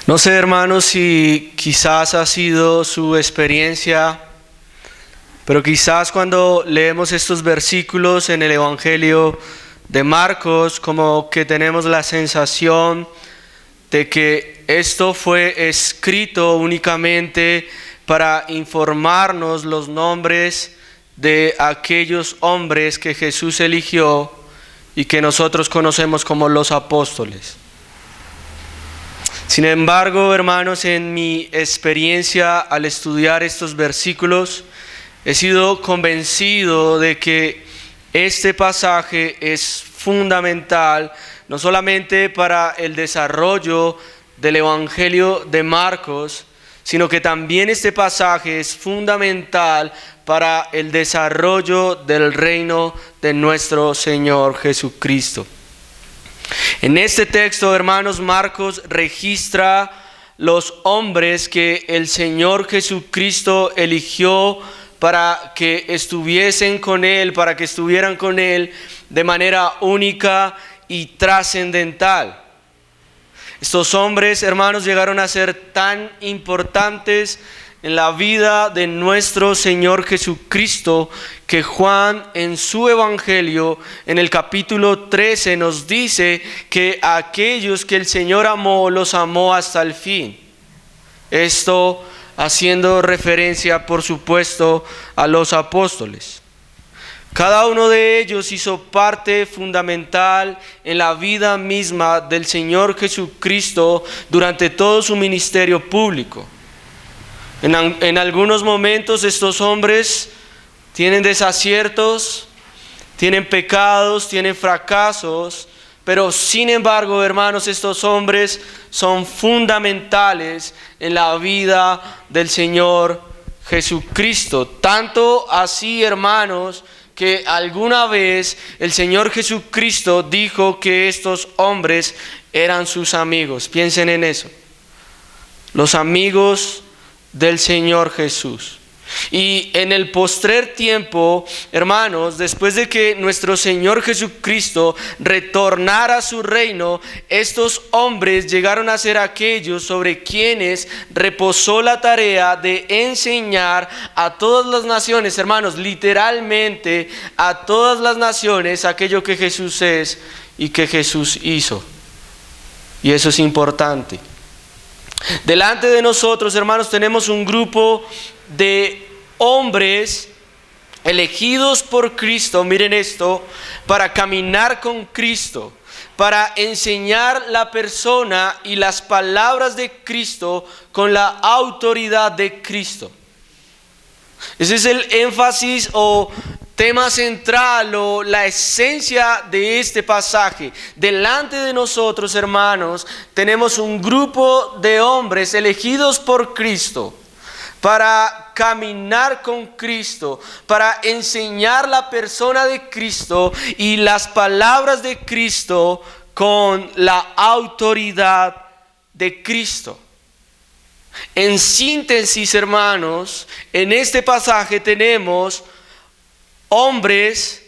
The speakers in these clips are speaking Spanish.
No sé, hermanos, si quizás ha sido su experiencia, pero quizás cuando leemos estos versículos en el Evangelio de Marcos, como que tenemos la sensación de que esto fue escrito únicamente para informarnos los nombres de aquellos hombres que Jesús eligió y que nosotros conocemos como los apóstoles. Sin embargo, hermanos, en mi experiencia al estudiar estos versículos, he sido convencido de que este pasaje es fundamental, no solamente para el desarrollo del Evangelio de Marcos, sino que también este pasaje es fundamental para el desarrollo del reino de nuestro Señor Jesucristo. En este texto, hermanos, Marcos registra los hombres que el Señor Jesucristo eligió para que estuviesen con Él, para que estuvieran con Él de manera única y trascendental. Estos hombres, hermanos, llegaron a ser tan importantes en la vida de nuestro Señor Jesucristo que Juan en su Evangelio, en el capítulo 13, nos dice que a aquellos que el Señor amó, los amó hasta el fin. Esto haciendo referencia, por supuesto, a los apóstoles. Cada uno de ellos hizo parte fundamental en la vida misma del Señor Jesucristo durante todo su ministerio público. En algunos momentos estos hombres tienen desaciertos, tienen pecados, tienen fracasos, pero sin embargo, hermanos, estos hombres son fundamentales en la vida del Señor Jesucristo. Tanto así, hermanos, que alguna vez el Señor Jesucristo dijo que estos hombres eran sus amigos. Piensen en eso. Los amigos del Señor Jesús. Y en el postrer tiempo, hermanos, después de que nuestro Señor Jesucristo retornara a su reino, estos hombres llegaron a ser aquellos sobre quienes reposó la tarea de enseñar a todas las naciones, hermanos, literalmente a todas las naciones aquello que Jesús es y que Jesús hizo. Y eso es importante. Delante de nosotros, hermanos, tenemos un grupo de hombres elegidos por Cristo, miren esto, para caminar con Cristo, para enseñar la persona y las palabras de Cristo con la autoridad de Cristo. Ese es el énfasis o tema central o la esencia de este pasaje. Delante de nosotros, hermanos, tenemos un grupo de hombres elegidos por Cristo para caminar con Cristo, para enseñar la persona de Cristo y las palabras de Cristo con la autoridad de Cristo. En síntesis, hermanos, en este pasaje tenemos hombres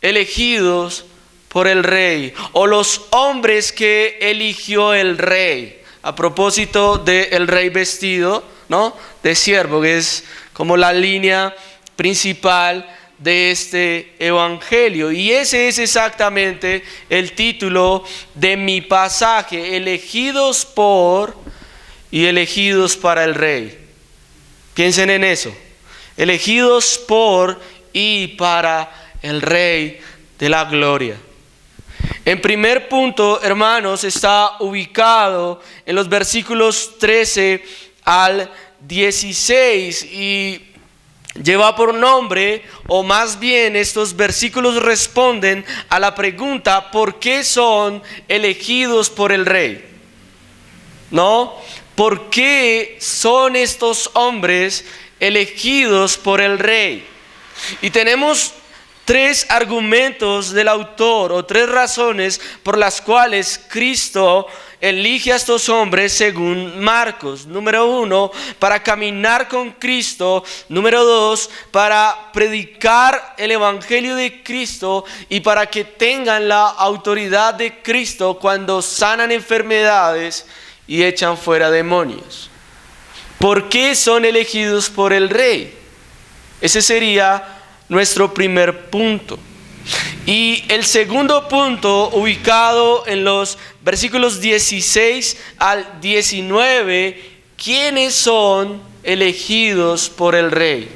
elegidos por el rey, o los hombres que eligió el rey. A propósito del rey vestido, ¿no?, de siervo, que es como la línea principal de este evangelio. Y ese es exactamente el título de mi pasaje: elegidos por y elegidos para el rey. Piensen en eso: elegidos por y para el Rey de la gloria. En primer punto, hermanos, está ubicado en los versículos 13 al 16 y lleva por nombre, o más bien estos versículos responden a la pregunta: ¿por qué son elegidos por el Rey? ¿No? ¿Por qué son estos hombres elegidos por el Rey? Y tenemos tres argumentos del autor, o tres razones por las cuales Cristo elige a estos hombres según Marcos. Número 1, para caminar con Cristo. Número 2, para predicar el evangelio de Cristo y para que tengan la autoridad de Cristo cuando sanan enfermedades. y echan fuera demonios. ¿Por qué son elegidos por el Rey? Ese sería nuestro primer punto. Y el segundo punto, ubicado en los versículos 16 al 19, ¿quiénes son elegidos por el Rey?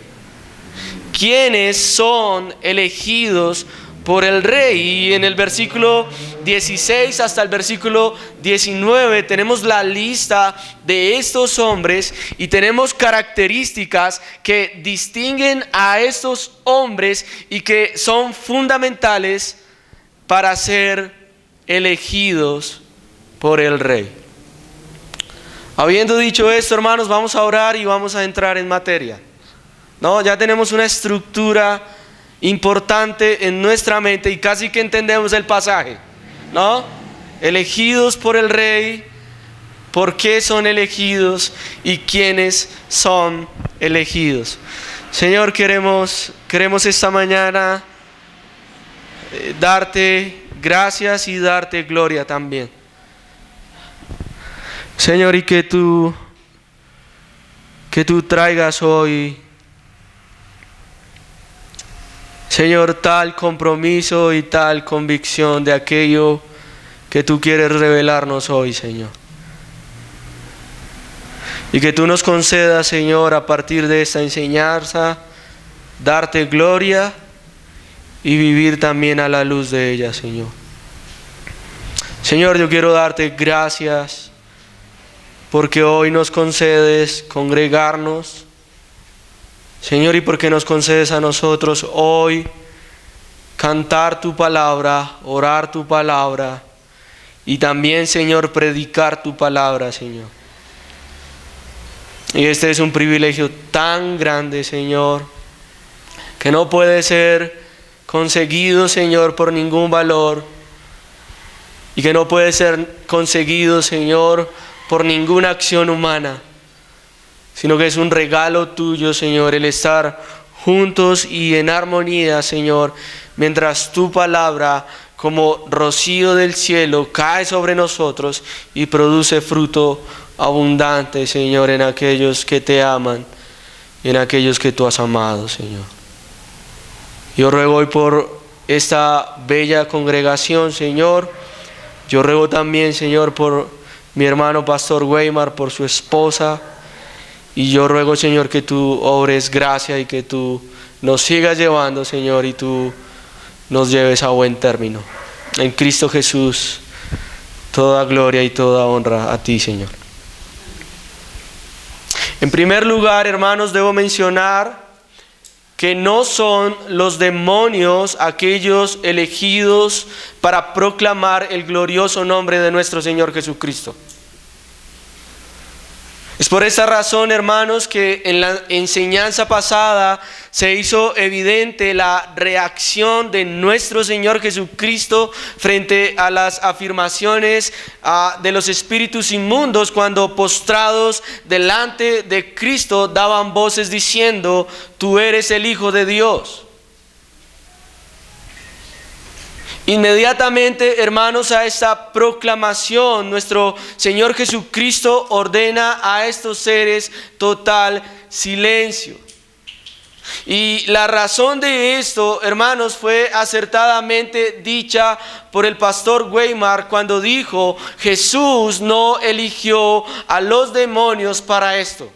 ¿Quiénes son elegidos por el Rey? Y en el versículo 16 hasta el versículo 19 tenemos la lista de estos hombres y tenemos características que distinguen a estos hombres y que son fundamentales para ser elegidos por el Rey. Habiendo dicho esto, hermanos, vamos a orar y vamos a entrar en materia. No, ya tenemos una estructura importante en nuestra mente y casi que entendemos el pasaje, ¿no? Elegidos por el Rey, ¿por qué son elegidos y quiénes son elegidos? Señor, queremos esta mañana darte gracias y darte gloria también. Señor, y que tú traigas hoy, Señor, tal compromiso y tal convicción de aquello que tú quieres revelarnos hoy, Señor. Y que tú nos concedas, Señor, a partir de esta enseñanza, darte gloria y vivir también a la luz de ella, Señor. Señor, yo quiero darte gracias porque hoy nos concedes congregarnos, Señor, y porque nos concedes a nosotros hoy cantar tu palabra, orar tu palabra y también, Señor, predicar tu palabra, Señor. Y este es un privilegio tan grande, Señor, que no puede ser conseguido, Señor, por ningún valor y que no puede ser conseguido, Señor, por ninguna acción humana, sino que es un regalo tuyo, Señor, el estar juntos y en armonía, Señor, mientras tu palabra, como rocío del cielo, cae sobre nosotros y produce fruto abundante, Señor, en aquellos que te aman y en aquellos que tú has amado, Señor. Yo ruego hoy por esta bella congregación, Señor. Yo ruego también, Señor, por mi hermano Pastor Weimar, por su esposa. Y yo ruego, Señor, que tú obres gracia y que tú nos sigas llevando, Señor, y tú nos lleves a buen término. En Cristo Jesús, toda gloria y toda honra a ti, Señor. En primer lugar, hermanos, debo mencionar que no son los demonios aquellos elegidos para proclamar el glorioso nombre de nuestro Señor Jesucristo. Es por esta razón, hermanos, que en la enseñanza pasada se hizo evidente la reacción de nuestro Señor Jesucristo frente a las afirmaciones de los espíritus inmundos cuando postrados delante de Cristo daban voces diciendo: tú eres el Hijo de Dios. Inmediatamente, hermanos, a esta proclamación, nuestro Señor Jesucristo ordena a estos seres total silencio. Y la razón de esto, hermanos, fue acertadamente dicha por el pastor Weimar cuando dijo: Jesús no eligió a los demonios para esto.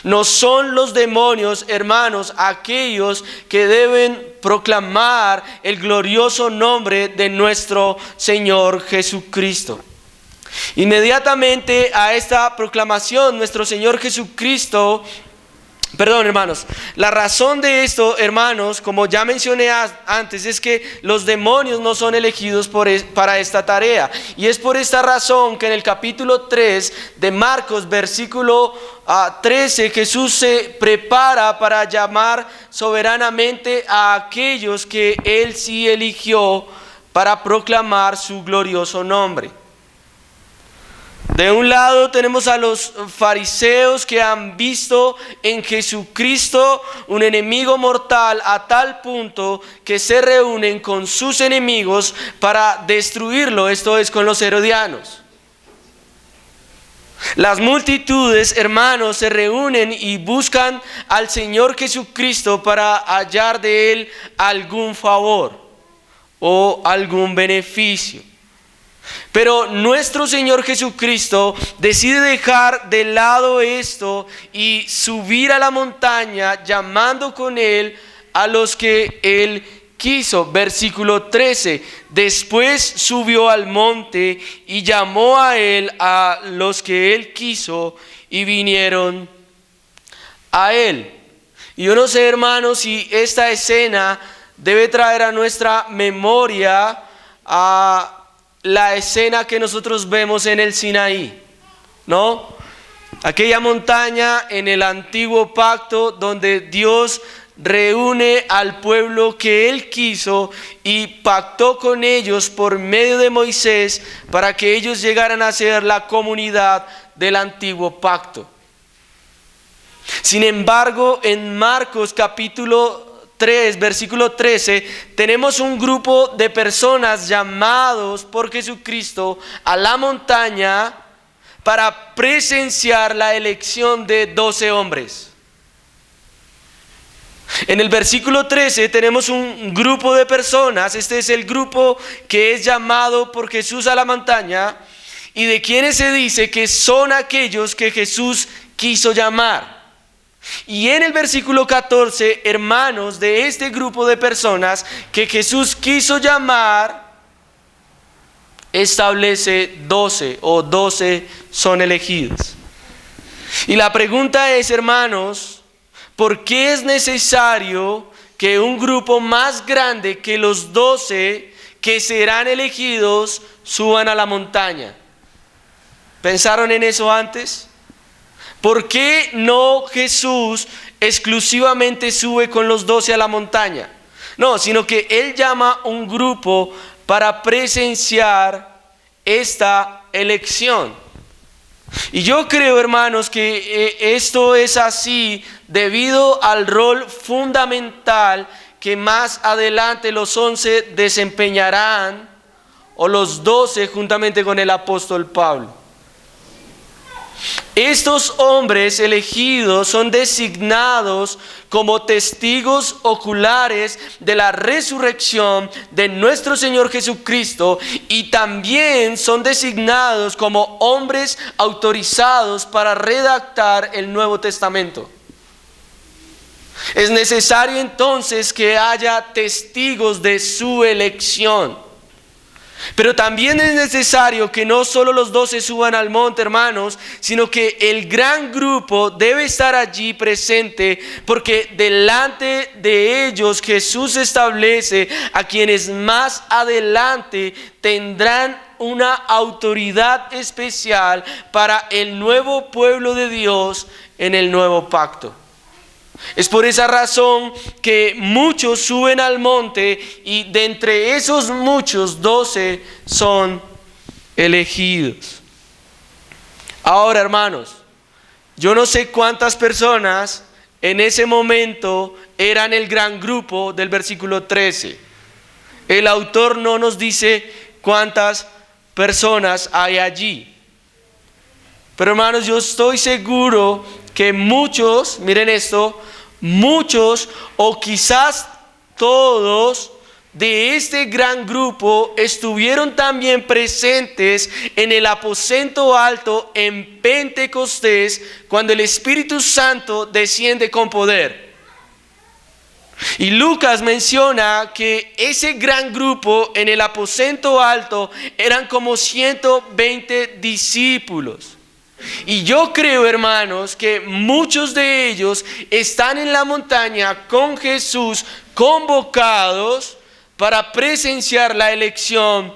No son los demonios, hermanos, aquellos que deben proclamar el glorioso nombre de nuestro Señor Jesucristo. Inmediatamente a esta proclamación, nuestro Señor Jesucristo, hermanos, la razón de esto, hermanos, como ya mencioné antes, es que los demonios no son elegidos para esta tarea. Y es por esta razón que en el capítulo 3 de Marcos, versículo 13, Jesús se prepara para llamar soberanamente a aquellos que Él sí eligió para proclamar su glorioso nombre. De un lado tenemos a los fariseos que han visto en Jesucristo un enemigo mortal a tal punto que se reúnen con sus enemigos para destruirlo, esto es con los herodianos. Las multitudes, hermanos, se reúnen y buscan al Señor Jesucristo para hallar de Él algún favor o algún beneficio. Pero nuestro Señor Jesucristo decide dejar de lado esto y subir a la montaña, llamando con Él a los que Él quiso. Versículo 13: después subió al monte y llamó a Él a los que Él quiso y vinieron a Él. Y yo no sé, hermanos, si esta escena debe traer a nuestra memoria a la escena que nosotros vemos en el Sinaí, ¿no? Aquella montaña en el antiguo pacto donde Dios reúne al pueblo que Él quiso y pactó con ellos por medio de Moisés para que ellos llegaran a ser la comunidad del antiguo pacto. Sin embargo, en Marcos capítulo 3, versículo 13, tenemos un grupo de personas llamados por Jesucristo a la montaña para presenciar la elección de 12 hombres. En el versículo 13 tenemos un grupo de personas, este es el grupo que es llamado por Jesús a la montaña y de quienes se dice que son aquellos que Jesús quiso llamar. Y en el versículo 14, hermanos, de este grupo de personas que Jesús quiso llamar, establece 12 o 12 son elegidos. Y la pregunta es, hermanos, ¿por qué es necesario que un grupo más grande que los 12 que serán elegidos suban a la montaña? ¿Pensaron en eso antes? ¿Por qué no Jesús exclusivamente sube con los 12 a la montaña? No, sino que Él llama un grupo para presenciar esta elección. Y yo creo, hermanos, que esto es así debido al rol fundamental que más adelante los 11 desempeñarán, o los 12 juntamente con el apóstol Pablo. Estos hombres elegidos son designados como testigos oculares de la resurrección de nuestro Señor Jesucristo y también son designados como hombres autorizados para redactar el Nuevo Testamento. Es necesario entonces que haya testigos de su elección. Pero también es necesario que no solo los 12 suban al monte, hermanos, sino que el gran grupo debe estar allí presente, porque delante de ellos Jesús establece a quienes más adelante tendrán una autoridad especial para el nuevo pueblo de Dios en el nuevo pacto. Es por esa razón que muchos suben al monte y de entre esos muchos 12 son elegidos. Ahora, hermanos, yo no sé cuántas personas en ese momento eran el gran grupo del versículo 13. El autor no nos dice cuántas personas hay allí. Pero, hermanos, yo estoy seguro que muchos, miren esto, muchos o quizás todos de este gran grupo estuvieron también presentes en el aposento alto en Pentecostés, cuando el Espíritu Santo desciende con poder. Y Lucas menciona que ese gran grupo en el aposento alto eran como 120 discípulos. Y yo creo, hermanos, que muchos de ellos están en la montaña con Jesús, convocados para presenciar la elección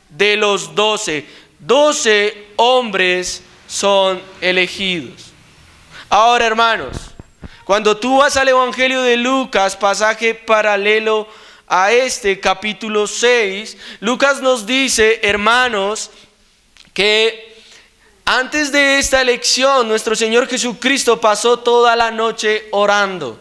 de los 12. 12 hombres son elegidos. Ahora, hermanos, cuando tú vas al Evangelio de Lucas, pasaje paralelo a este, capítulo 6, Lucas nos dice, hermanos, que antes de esta elección, nuestro Señor Jesucristo pasó toda la noche orando.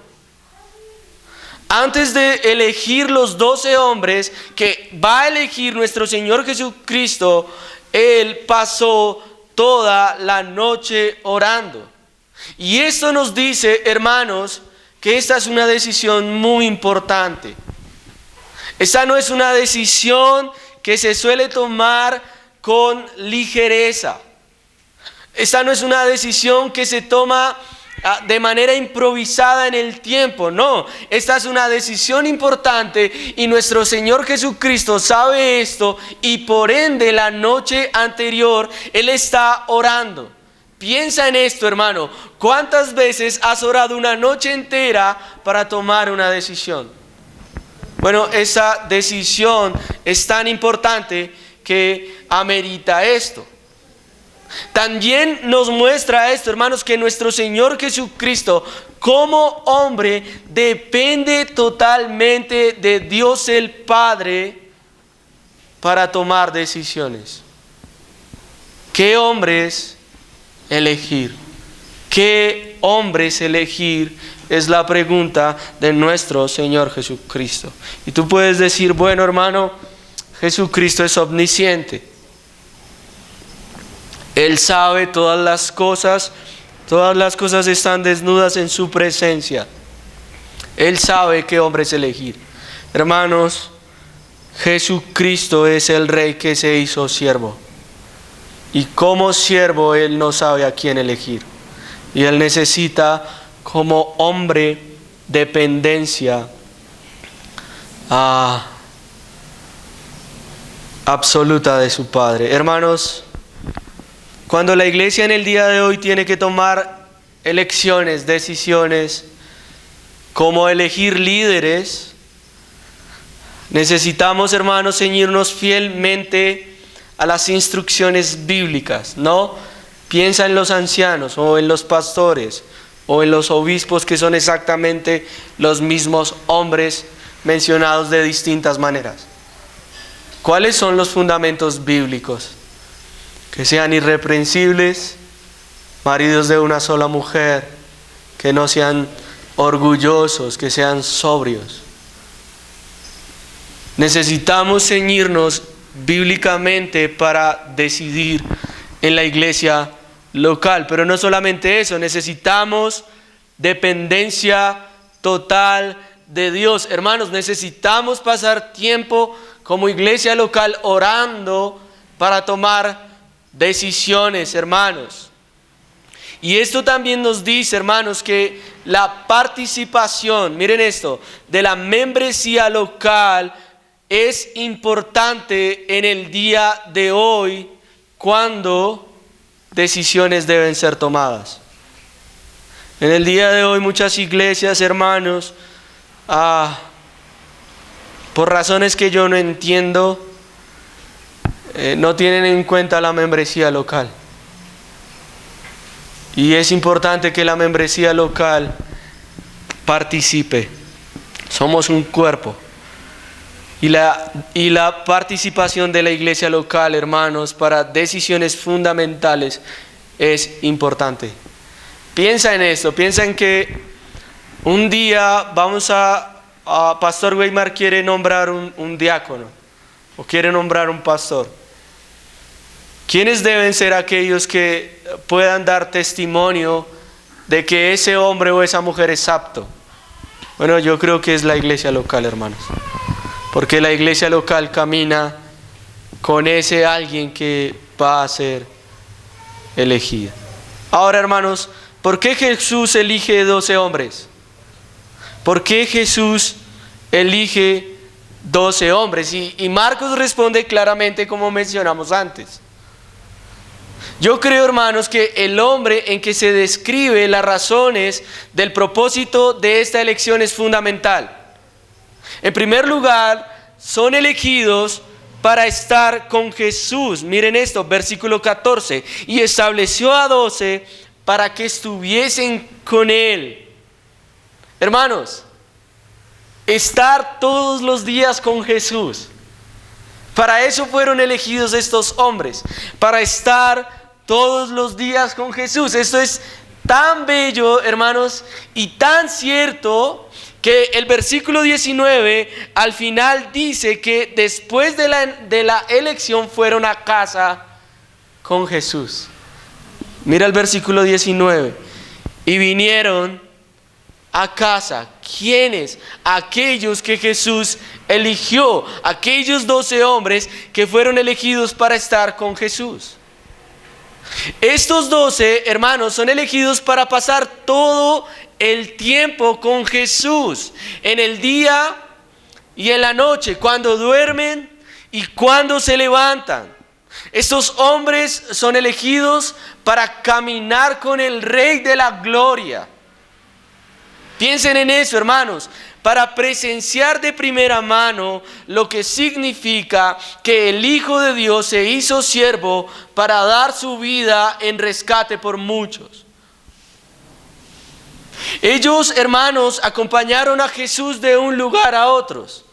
Antes de elegir los 12 hombres que va a elegir nuestro Señor Jesucristo, Él pasó toda la noche orando. Y esto nos dice, hermanos, que esta es una decisión muy importante. Esta no es una decisión que se suele tomar con ligereza. Esta no es una decisión que se toma de manera improvisada en el tiempo. No, esta es una decisión importante y nuestro Señor Jesucristo sabe esto y por ende la noche anterior Él está orando. Piensa en esto, hermano. ¿Cuántas veces has orado una noche entera para tomar una decisión? Bueno, esa decisión es tan importante que amerita esto. También nos muestra esto, hermanos, que nuestro Señor Jesucristo, como hombre, depende totalmente de Dios el Padre para tomar decisiones. ¿Qué hombres elegir? ¿Qué hombres elegir? Es la pregunta de nuestro Señor Jesucristo. Y tú puedes decir, bueno, hermano, Jesucristo es omnisciente. Él sabe todas las cosas están desnudas en su presencia. Él sabe qué hombres elegir. Hermanos, Jesucristo es el Rey que se hizo siervo. Y como siervo Él no sabe a quién elegir. Y Él necesita como hombre dependencia absoluta de su Padre. Hermanos, cuando la iglesia en el día de hoy tiene que tomar elecciones, decisiones, como elegir líderes, necesitamos, hermanos, ceñirnos fielmente a las instrucciones bíblicas, ¿no? Piensa en los ancianos o en los pastores o en los obispos, que son exactamente los mismos hombres mencionados de distintas maneras. ¿Cuáles son los fundamentos bíblicos? Que sean irreprensibles, maridos de una sola mujer, que no sean orgullosos, que sean sobrios. Necesitamos ceñirnos bíblicamente para decidir en la iglesia local, pero no solamente eso, necesitamos dependencia total de Dios. Hermanos, necesitamos pasar tiempo como iglesia local orando para tomar decisiones, hermanos. Y esto también nos dice, hermanos, que la participación, miren esto, de la membresía local es importante en el día de hoy cuando decisiones deben ser tomadas. En el día de hoy muchas iglesias, hermanos, por razones que yo no entiendo, no tienen en cuenta la membresía local. Y es importante que la membresía local participe. Somos un cuerpo. Y la participación de la iglesia local, hermanos, para decisiones fundamentales es importante. Piensa en esto, piensa en que un día Pastor Weimar quiere nombrar un diácono o quiere nombrar un pastor. ¿Quiénes deben ser aquellos que puedan dar testimonio de que ese hombre o esa mujer es apto? Bueno, yo creo que es la iglesia local, hermanos. Porque la iglesia local camina con ese alguien que va a ser elegido. Ahora, hermanos, ¿por qué Jesús elige 12 hombres? ¿Por qué Jesús elige 12 hombres? Y Marcos responde claramente, como mencionamos antes. Yo creo, hermanos, que el hombre en que se describe las razones del propósito de esta elección es fundamental. En primer lugar, son elegidos para estar con Jesús. Miren esto, versículo 14. Y estableció a 12 para que estuviesen con Él. Hermanos, estar todos los días con Jesús. Para eso fueron elegidos estos hombres, para estar todos los días con Jesús. Esto es tan bello, hermanos, y tan cierto, que el versículo 19 al final dice que después de la elección fueron a casa con Jesús. Mira el versículo 19. Y vinieron a casa. ¿Quiénes? Aquellos que Jesús eligió. Aquellos 12 hombres que fueron elegidos para estar con Jesús. Estos 12 hermanos son elegidos para pasar todo el tiempo con Jesús. En el día y en la noche. Cuando duermen y cuando se levantan. Estos hombres son elegidos para caminar con el Rey de la Gloria. Piensen en eso, hermanos, para presenciar de primera mano lo que significa que el Hijo de Dios se hizo siervo para dar su vida en rescate por muchos. Ellos, hermanos, acompañaron a Jesús de un lugar a otros.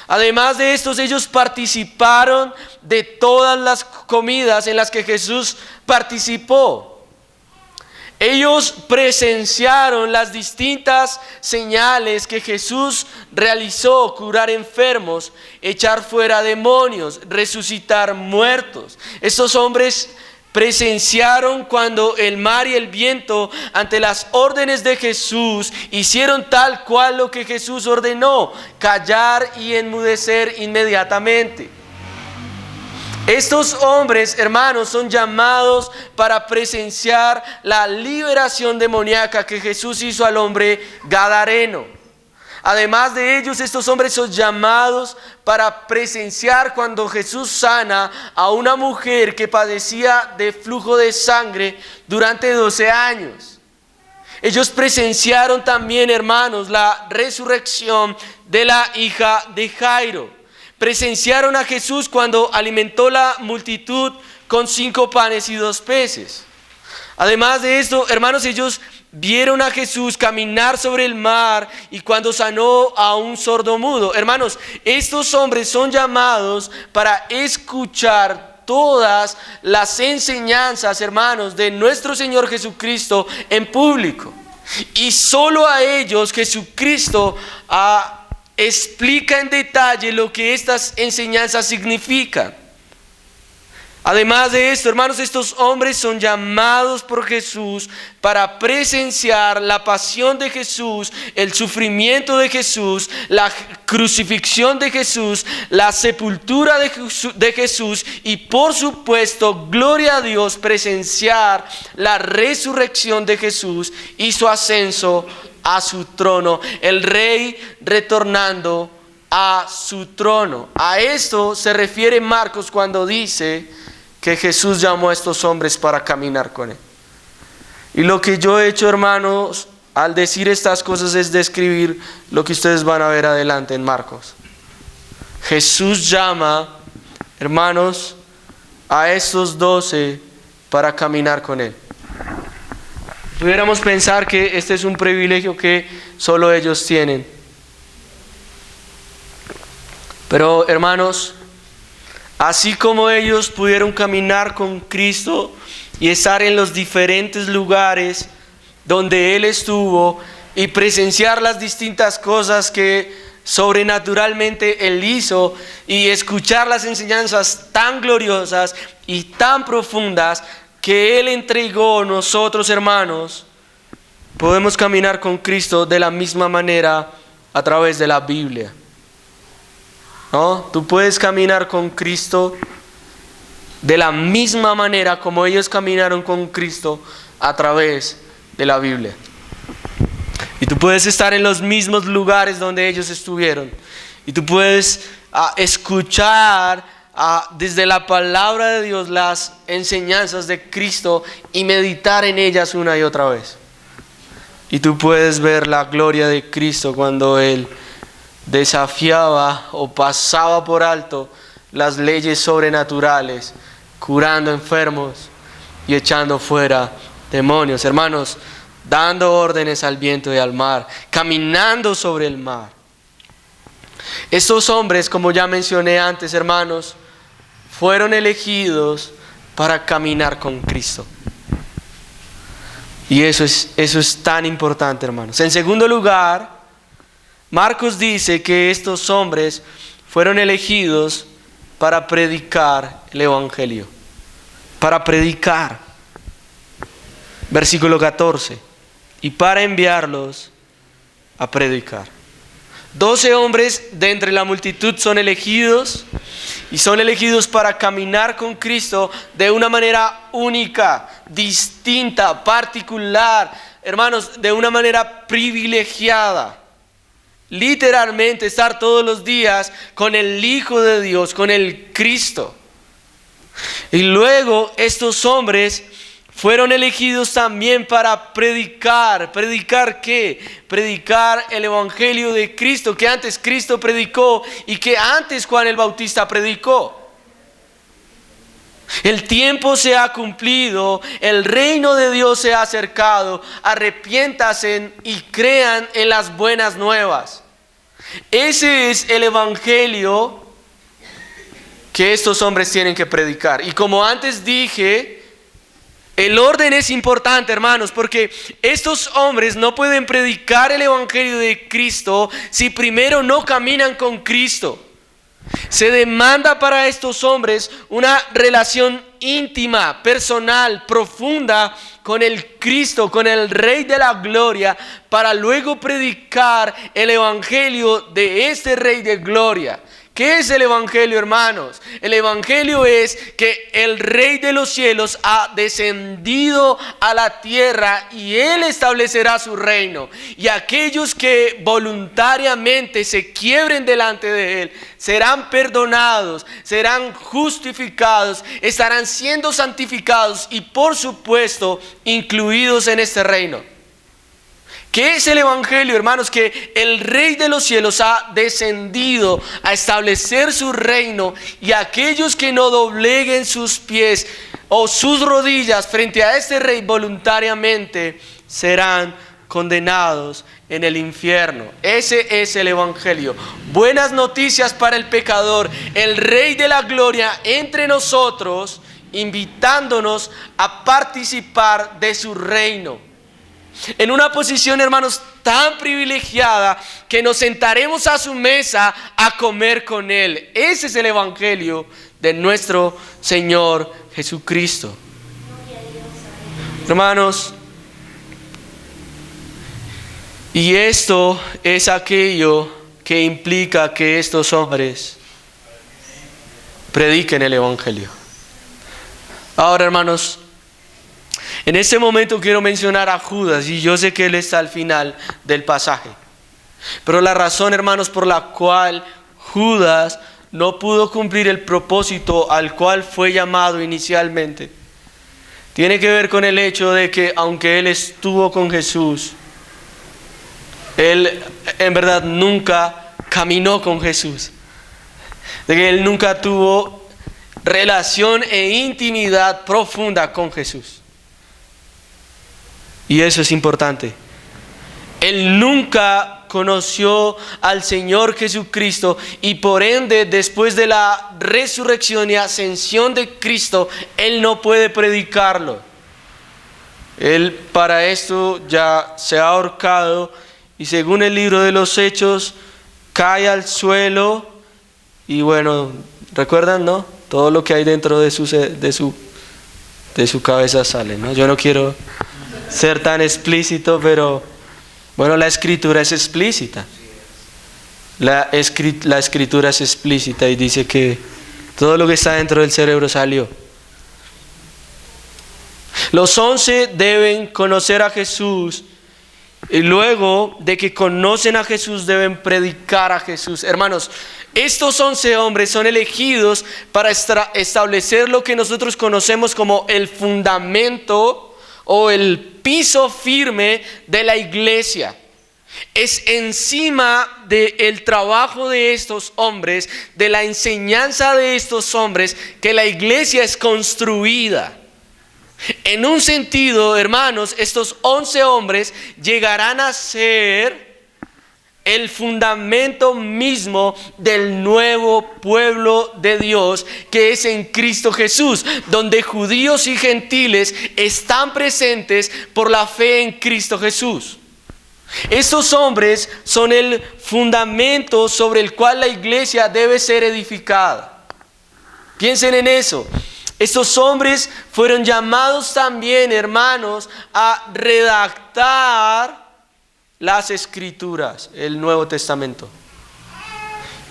Además de estos, ellos participaron de todas las comidas en las que Jesús participó. Ellos presenciaron las distintas señales que Jesús realizó: curar enfermos, echar fuera demonios, resucitar muertos. Estos hombres presenciaron cuando el mar y el viento, ante las órdenes de Jesús, hicieron tal cual lo que Jesús ordenó: callar y enmudecer inmediatamente. Estos hombres, hermanos, son llamados para presenciar la liberación demoníaca que Jesús hizo al hombre gadareno. Además de ellos, estos hombres son llamados para presenciar cuando Jesús sana a una mujer que padecía de flujo de sangre durante 12 años. Ellos presenciaron también, hermanos, la resurrección de la hija de Jairo. Presenciaron a Jesús cuando alimentó la multitud con 5 panes y 2 peces. Además de esto, hermanos, ellos vieron a Jesús caminar sobre el mar y cuando sanó a un sordomudo. Hermanos, estos hombres son llamados para escuchar todas las enseñanzas, hermanos, de nuestro Señor Jesucristo en público. Y solo a ellos Jesucristo explica en detalle lo que estas enseñanzas significan. Además de esto, hermanos, estos hombres son llamados por Jesús para presenciar la pasión de Jesús, el sufrimiento de Jesús, la crucifixión de Jesús, la sepultura de Jesús y, por supuesto, gloria a Dios, presenciar la resurrección de Jesús y su ascenso a su trono, el Rey retornando a su trono. A esto se refiere Marcos cuando dice que Jesús llamó a estos hombres para caminar con él. Y lo que yo he hecho, hermanos, al decir estas cosas es describir lo que ustedes van a ver adelante en Marcos. Jesús llama, hermanos, a estos 12 para caminar con él. Pudiéramos pensar que este es un privilegio que solo ellos tienen. Pero, hermanos, así como ellos pudieron caminar con Cristo y estar en los diferentes lugares donde Él estuvo y presenciar las distintas cosas que sobrenaturalmente Él hizo y escuchar las enseñanzas tan gloriosas y tan profundas que Él entregó, nosotros, hermanos, podemos caminar con Cristo de la misma manera a través de la Biblia. ¿No? Tú puedes caminar con Cristo de la misma manera como ellos caminaron con Cristo a través de la Biblia. Y tú puedes estar en los mismos lugares donde ellos estuvieron. Y tú puedes escuchar desde la palabra de Dios las enseñanzas de Cristo y meditar en ellas una y otra vez. Y tú puedes ver la gloria de Cristo cuando Él desafiaba o pasaba por alto las leyes sobrenaturales, curando enfermos y echando fuera demonios, hermanos, dando órdenes al viento y al mar, caminando sobre el mar. Estos hombres, como ya mencioné antes, hermanos, fueron elegidos para caminar con Cristo. Y eso es tan importante, hermanos. En segundo lugar, Marcos dice que estos hombres fueron elegidos para predicar el Evangelio. Para predicar. Versículo 14. Y para enviarlos a predicar. 12 hombres de entre la multitud son elegidos y son elegidos para caminar con Cristo de una manera única, distinta, particular, hermanos, de una manera privilegiada. Literalmente estar todos los días con el Hijo de Dios, con el Cristo. Y luego estos hombres fueron elegidos también para predicar. ¿Predicar qué? Predicar el Evangelio de Cristo, que antes Cristo predicó y que antes Juan el Bautista predicó. El tiempo se ha cumplido, el reino de Dios se ha acercado. Arrepiéntanse y crean en las buenas nuevas. Ese es el Evangelio que estos hombres tienen que predicar. Y como antes dije, el orden es importante, hermanos, porque estos hombres no pueden predicar el Evangelio de Cristo si primero no caminan con Cristo. Se demanda para estos hombres una relación íntima, personal, profunda con el Cristo, con el Rey de la Gloria, para luego predicar el Evangelio de este Rey de Gloria. ¿Qué es el Evangelio, hermanos? El Evangelio es que el Rey de los cielos ha descendido a la tierra y Él establecerá su reino. Y aquellos que voluntariamente se quiebren delante de Él serán perdonados, serán justificados, estarán siendo santificados y por supuesto incluidos en este reino. ¿Qué es el Evangelio, hermanos? Que el Rey de los cielos ha descendido a establecer su reino y aquellos que no dobleguen sus pies o sus rodillas frente a este Rey voluntariamente serán condenados en el infierno. Ese es el Evangelio. Buenas noticias para el pecador. El Rey de la Gloria entre nosotros, invitándonos a participar de su reino. En una posición, hermanos, tan privilegiada que nos sentaremos a su mesa a comer con Él. Ese es el Evangelio de nuestro Señor Jesucristo. Hermanos, y esto es aquello que implica que estos hombres prediquen el Evangelio. Ahora, hermanos, en este momento quiero mencionar a Judas, y yo sé que él está al final del pasaje. Pero la razón, hermanos, por la cual Judas no pudo cumplir el propósito al cual fue llamado inicialmente, tiene que ver con el hecho de que aunque él estuvo con Jesús, él en verdad nunca caminó con Jesús. De que él nunca tuvo relación e intimidad profunda con Jesús. Y eso es importante. Él nunca conoció al Señor Jesucristo y por ende, después de la resurrección y ascensión de Cristo, Él no puede predicarlo. Él para esto ya se ha ahorcado y según el libro de los Hechos, cae al suelo y bueno, ¿recuerdan, no? Todo lo que hay dentro de su cabeza sale, ¿no? Yo no quiero ser tan explícito, pero bueno, la escritura es explícita. La escritura es explícita y dice que todo lo que está dentro del cerebro salió. Los 11 deben conocer a Jesús y luego de que conocen a Jesús deben predicar a Jesús. Hermanos, estos 11 hombres son elegidos para establecer lo que nosotros conocemos como el fundamento o el piso firme de la iglesia. Es encima del trabajo de estos hombres, de la enseñanza de estos hombres, que la iglesia es construida. En un sentido, hermanos, estos 11 hombres llegarán a ser el fundamento mismo del nuevo pueblo de Dios que es en Cristo Jesús, donde judíos y gentiles están presentes por la fe en Cristo Jesús. Estos hombres son el fundamento sobre el cual la iglesia debe ser edificada. Piensen en eso. Estos hombres fueron llamados también, hermanos, a redactar las Escrituras, el Nuevo Testamento.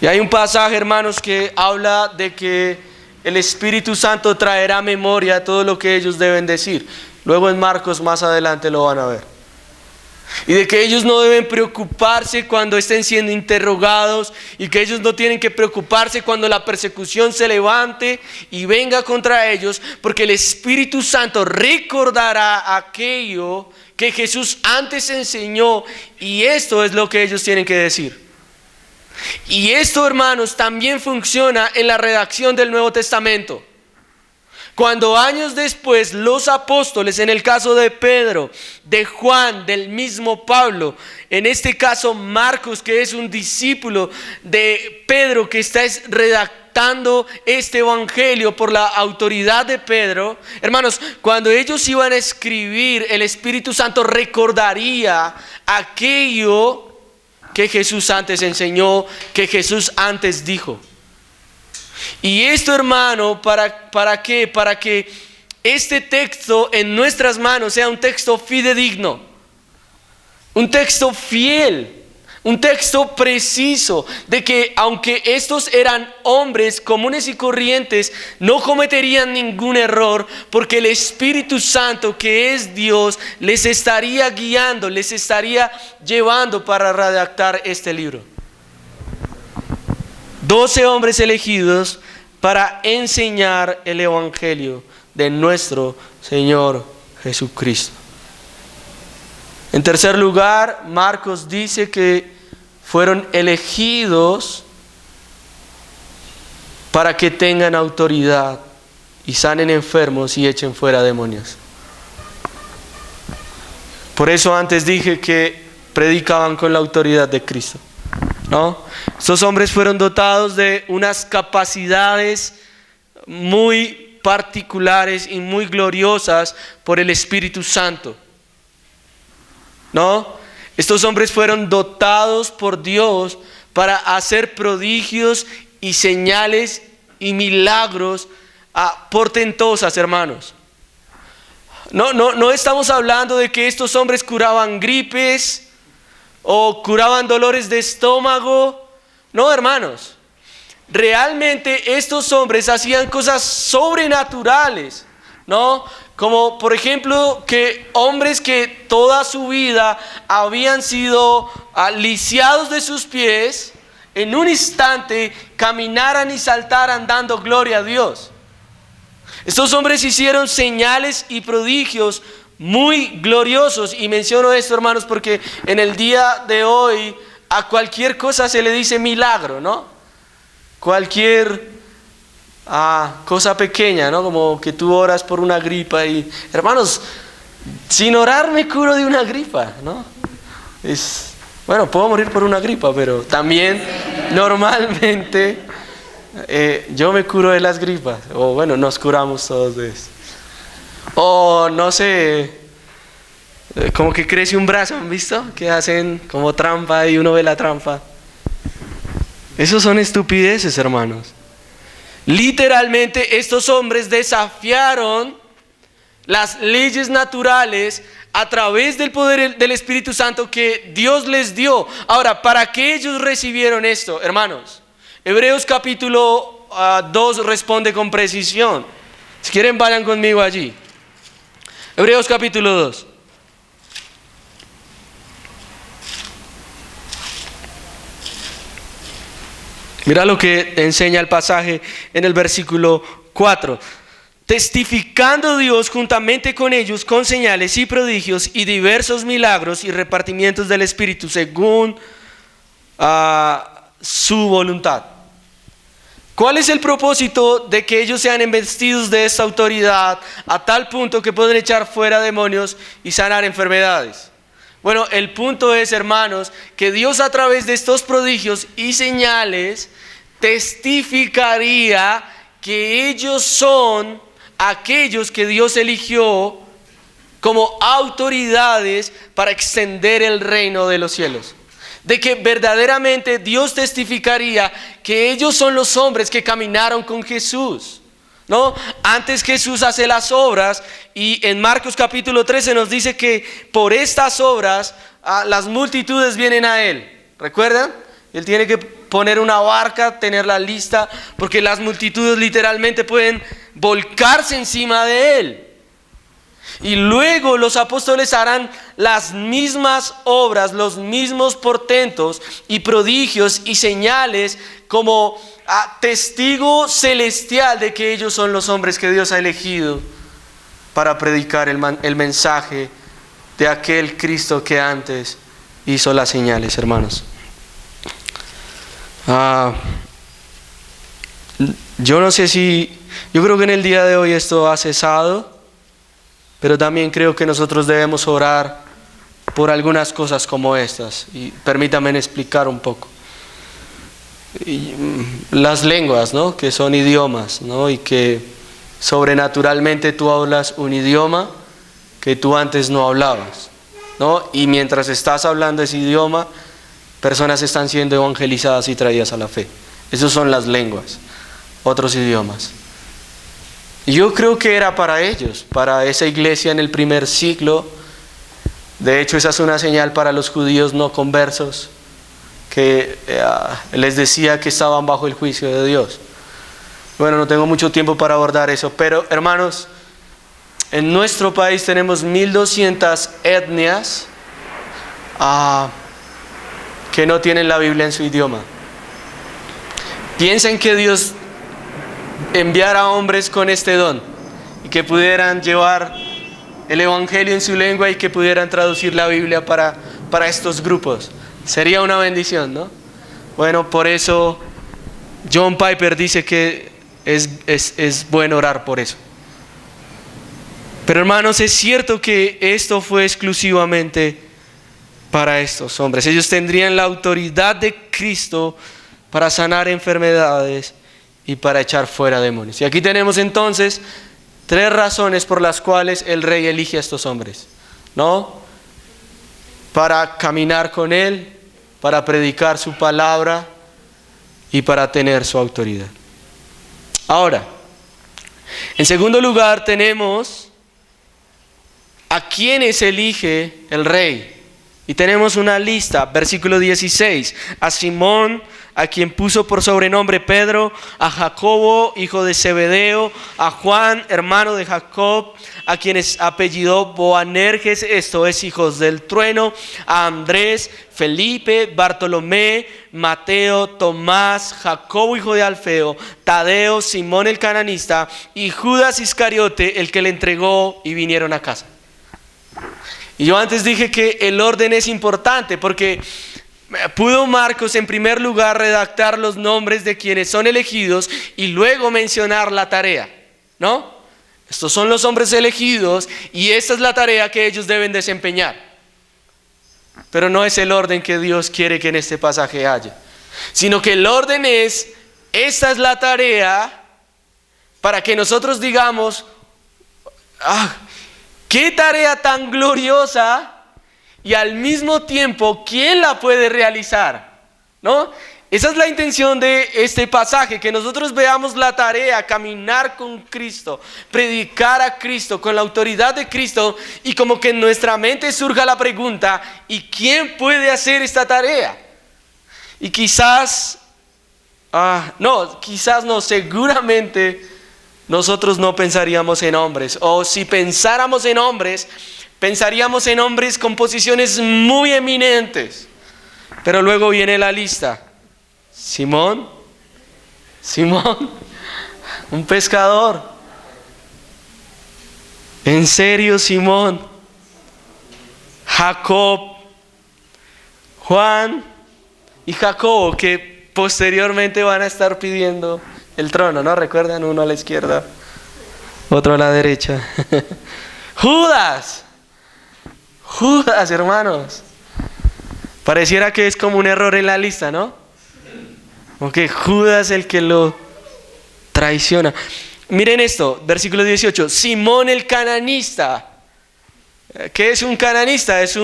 Y hay un pasaje, hermanos, que habla de que el Espíritu Santo traerá a memoria todo lo que ellos deben decir. Luego en Marcos más adelante lo van a ver. Y de que ellos no deben preocuparse cuando estén siendo interrogados, y que ellos no tienen que preocuparse cuando la persecución se levante y venga contra ellos, porque el Espíritu Santo recordará aquello que Jesús antes enseñó, y esto es lo que ellos tienen que decir. Y esto, hermanos, también funciona en la redacción del Nuevo Testamento. Cuando años después los apóstoles, en el caso de Pedro, de Juan, del mismo Pablo, en este caso Marcos, que es un discípulo de Pedro, que está redactando este evangelio por la autoridad de Pedro, hermanos, cuando ellos iban a escribir, el Espíritu Santo recordaría aquello que Jesús antes enseñó, que Jesús antes dijo. Y esto, hermano, ¿para qué? Para que este texto en nuestras manos sea un texto fidedigno, un texto fiel, un texto preciso, de que aunque estos eran hombres comunes y corrientes, no cometerían ningún error, porque el Espíritu Santo, que es Dios, les estaría guiando, les estaría llevando para redactar este libro. 12 hombres elegidos para enseñar el evangelio de nuestro Señor Jesucristo. En tercer lugar, Marcos dice que fueron elegidos para que tengan autoridad y sanen enfermos y echen fuera demonios. Por eso antes dije que predicaban con la autoridad de Cristo, ¿no? Estos hombres fueron dotados de unas capacidades muy particulares y muy gloriosas por el Espíritu Santo, ¿no? Estos hombres fueron dotados por Dios para hacer prodigios y señales y milagros portentosas, hermanos. No estamos hablando de que estos hombres curaban gripes o curaban dolores de estómago. No, hermanos. Realmente estos hombres hacían cosas sobrenaturales, ¿no? Como por ejemplo que hombres que toda su vida habían sido lisiados de sus pies, en un instante caminaran y saltaran dando gloria a Dios. Estos hombres hicieron señales y prodigios muy gloriosos, y menciono esto, hermanos, porque en el día de hoy a cualquier cosa se le dice milagro, ¿no? Cualquier cosa pequeña, ¿no? Como que tú oras por una gripa y, hermanos, sin orar me curo de una gripa, ¿no? Bueno, puedo morir por una gripa, pero también normalmente yo me curo de las gripas, o bueno, nos curamos todos de eso. O no sé, como que crece un brazo, ¿han visto? Que hacen como trampa y uno ve la trampa. Esos son estupideces, hermanos. Literalmente estos hombres desafiaron las leyes naturales a través del poder del Espíritu Santo que Dios les dio. Ahora, ¿para qué ellos recibieron esto, hermanos? Hebreos capítulo 2 responde con precisión. Si quieren, vayan conmigo allí. Hebreos capítulo 2. Mira lo que enseña el pasaje en el versículo 4. Testificando Dios juntamente con ellos con señales y prodigios y diversos milagros y repartimientos del Espíritu según su voluntad. ¿Cuál es el propósito de que ellos sean investidos de esta autoridad a tal punto que pueden echar fuera demonios y sanar enfermedades? Bueno, el punto es, hermanos, que Dios a través de estos prodigios y señales testificaría que ellos son aquellos que Dios eligió como autoridades para extender el reino de los cielos. De que verdaderamente Dios testificaría que ellos son los hombres que caminaron con Jesús, ¿no? Antes Jesús hace las obras y en Marcos capítulo 13 nos dice que por estas obras las multitudes vienen a Él. ¿Recuerdan? Él tiene que poner una barca, tenerla lista, porque las multitudes literalmente pueden volcarse encima de Él. Y luego los apóstoles harán las mismas obras, los mismos portentos y prodigios y señales como testigo celestial de que ellos son los hombres que Dios ha elegido para predicar el mensaje de aquel Cristo que antes hizo las señales, hermanos. Yo no sé yo creo que en el día de hoy esto ha cesado, pero también creo que nosotros debemos orar por algunas cosas como estas. Y permítanme explicar un poco. Las lenguas, ¿no? Que son idiomas, ¿no? Y que sobrenaturalmente tú hablas un idioma que tú antes no hablabas, ¿no? Y mientras estás hablando ese idioma, personas están siendo evangelizadas y traídas a la fe. Esas son las lenguas, otros idiomas. Yo creo que era para ellos, para esa iglesia en el primer siglo. De hecho, esa es una señal para los judíos no conversos, que les decía que estaban bajo el juicio de Dios. Bueno, no tengo mucho tiempo para abordar eso, pero hermanos, en nuestro país tenemos 1200 etnias que no tienen la Biblia en su idioma. Piensen que Dios enviara hombres con este don y que pudieran llevar el evangelio en su lengua y que pudieran traducir la Biblia para estos grupos. Sería una bendición, ¿no? Bueno, por eso John Piper dice que es bueno orar por eso. Pero hermanos, es cierto que esto fue exclusivamente para estos hombres. Ellos tendrían la autoridad de Cristo para sanar enfermedades y para echar fuera demonios. Y aquí tenemos entonces 3 razones por las cuales el rey elige a estos hombres, ¿no? Para caminar con Él, para predicar su palabra y para tener su autoridad. Ahora, en segundo lugar tenemos a quienes elige el rey. Y tenemos una lista, versículo 16, a Simón, a quien puso por sobrenombre Pedro, a Jacobo, hijo de Zebedeo, a Juan, hermano de Jacob, a quienes apellidó Boanerges, esto es, hijos del trueno, a Andrés, Felipe, Bartolomé, Mateo, Tomás, Jacobo, hijo de Alfeo, Tadeo, Simón el cananista y Judas Iscariote, el que le entregó, y vinieron a casa. Y yo antes dije que el orden es importante porque pudo Marcos en primer lugar redactar los nombres de quienes son elegidos y luego mencionar la tarea, ¿no? Estos son los hombres elegidos y esta es la tarea que ellos deben desempeñar. Pero no es el orden que Dios quiere que en este pasaje haya, sino que el orden es, esta es la tarea para que nosotros digamos, ¡qué tarea tan gloriosa! Y al mismo tiempo, ¿quién la puede realizar? ¿No? Esa es la intención de este pasaje, que nosotros veamos la tarea, caminar con Cristo, predicar a Cristo, con la autoridad de Cristo, y como que en nuestra mente surja la pregunta, ¿y quién puede hacer esta tarea? Y quizás no, seguramente nosotros no pensaríamos en hombres, o si pensáramos en hombres, pensaríamos en hombres con posiciones muy eminentes. Pero luego viene la lista. Simón, un pescador. ¿En serio, Simón? Jacob, Juan y Jacobo, que posteriormente van a estar pidiendo el trono, ¿no? ¿Recuerdan? Uno a la izquierda, otro a la derecha. Judas, hermanos. Pareciera que es como un error en la lista, ¿no? Como que Judas el que lo traiciona. Miren esto, versículo 18. Simón el cananista. ¿Qué es un cananista? Es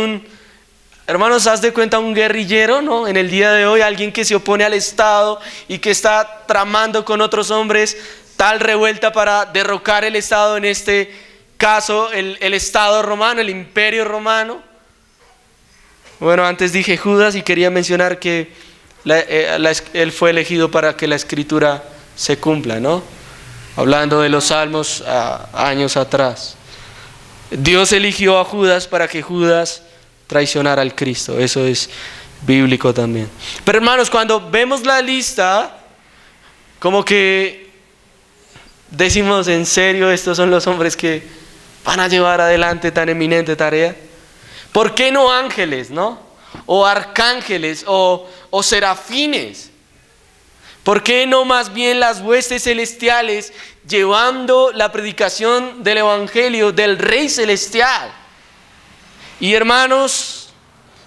hermanos, haz de cuenta un guerrillero, ¿no? En el día de hoy, alguien que se opone al Estado y que está tramando con otros hombres tal revuelta para derrocar el Estado, en este caso el Estado romano, el Imperio romano? Bueno, antes dije Judas y quería mencionar que él fue elegido para que la escritura se cumpla, ¿no? Hablando de los salmos años atrás. Dios eligió a Judas para que Judas traicionara al Cristo. Eso es bíblico también. Pero hermanos, cuando vemos la lista, como que decimos, ¿en serio estos son los hombres que van a llevar adelante tan eminente tarea? ¿Por qué no ángeles, no? O arcángeles o serafines. ¿Por qué no más bien las huestes celestiales llevando la predicación del evangelio del Rey Celestial? Y hermanos,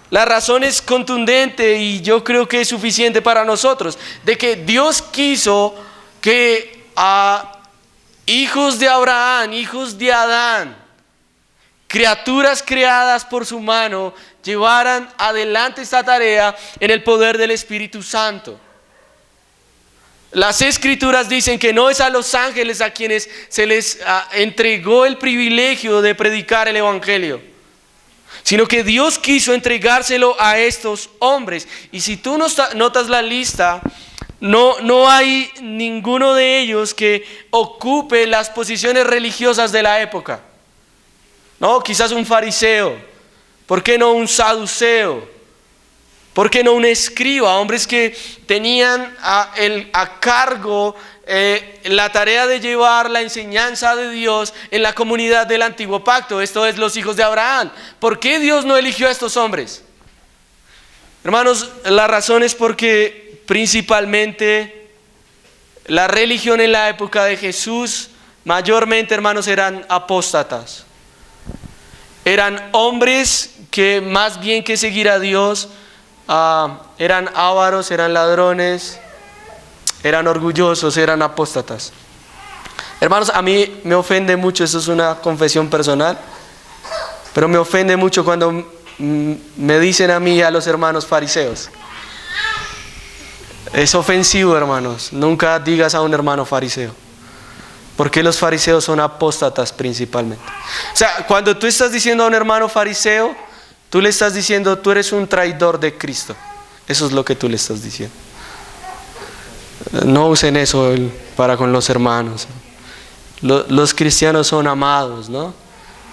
la razón es contundente y yo creo que es suficiente para nosotros, de que Dios quiso que a hijos de Abraham, hijos de Adán, criaturas creadas por su mano, llevaran adelante esta tarea en el poder del Espíritu Santo. Las Escrituras dicen que no es a los ángeles a quienes se les entregó el privilegio de predicar el evangelio, sino que Dios quiso entregárselo a estos hombres. Y si tú notas la lista, no hay ninguno de ellos que ocupe las posiciones religiosas de la época. No, quizás un fariseo. ¿Por qué no un saduceo? ¿Por qué no un escriba? Hombres que tenían a cargo la tarea de llevar la enseñanza de Dios en la comunidad del antiguo pacto. Esto es, los hijos de Abraham. ¿Por qué Dios no eligió a estos hombres? Hermanos, la razón es porque principalmente la religión en la época de Jesús, mayormente, hermanos, eran apóstatas. Eran hombres que más bien que seguir a Dios, eran ávaros, eran ladrones, eran orgullosos, eran apóstatas. Hermanos, a mí me ofende mucho, esto es una confesión personal, pero me ofende mucho cuando me dicen a mí y a los hermanos fariseos. Es ofensivo, hermanos. Nunca digas a un hermano fariseo, porque los fariseos son apóstatas principalmente. O sea, cuando tú estás diciendo a un hermano fariseo, tú le estás diciendo, tú eres un traidor de Cristo. Eso es lo que tú le estás diciendo. No usen eso para con los hermanos. Los cristianos son amados, ¿no?